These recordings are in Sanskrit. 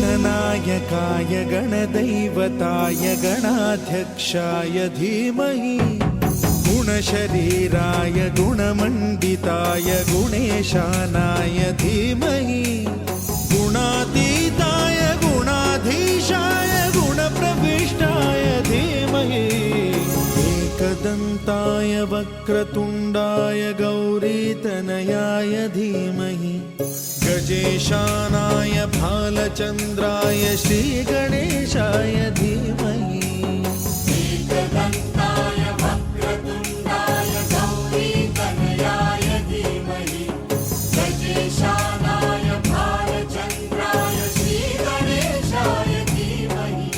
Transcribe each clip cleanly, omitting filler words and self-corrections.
गणनायकाय गणदैवताय गणाध्यक्षाय धीमहि गुणशरीराय गुणमण्डिताय गुणेशानाय धीमहि गुणातीताय गुणाधीशाय गुणप्रविष्टाय धीमहि एकदन्ताय वक्रतुण्डाय गौरीतनयाय धीमहि गजेशानाय भालचन्द्राय श्रीगणेशाय धीमहि एकदन्ताय वक्रतुण्डाय गौरीतनयाय धीमहि गजेशानाय भालचन्द्राय श्रीगणेशाय धीमहि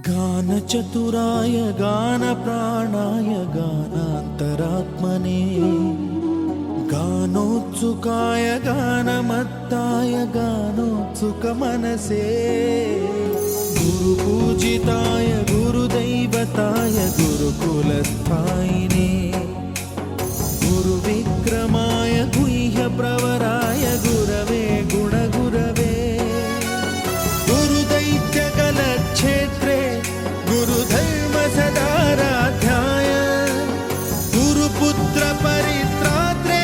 गानचतुराय गानप्राणाय गानान्तरात्मने गानोत्सुकाय गानमत्ताय गानोत्सुकमनसे गुरुपूजिताय गुरुदैवताय गुरुकुलस्थायिने गुरुविक्रमाय गुह्यप्रवराय गुरवे गुणगुरवे गुरुदैत्यकलक्षेत्रे गुरुधर्मसदाराध्याय गुरुपुत्र परित्रात्रे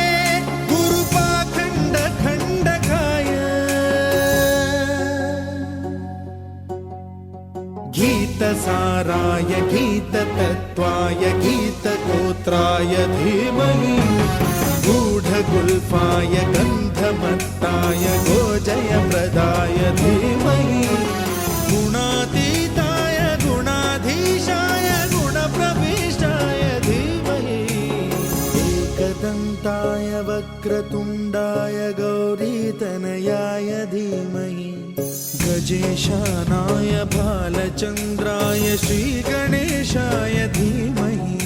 गुरुपाखण्डखण्डकाय गीतसाराय गीततत्त्वाय गीतगोत्राय धीमहि गूढगुल्फाय गन्धमत्ताय गोजयप्रदाय धीमहि गुणातीताय गुणाधीशाय गुणप्रविष्टाय धीमहि एकदन्ताय वक्रतुण्डाय गौरीतनयाय धीमहि गजेशानाय भालचन्द्राय श्रीगणेशाय धीमहि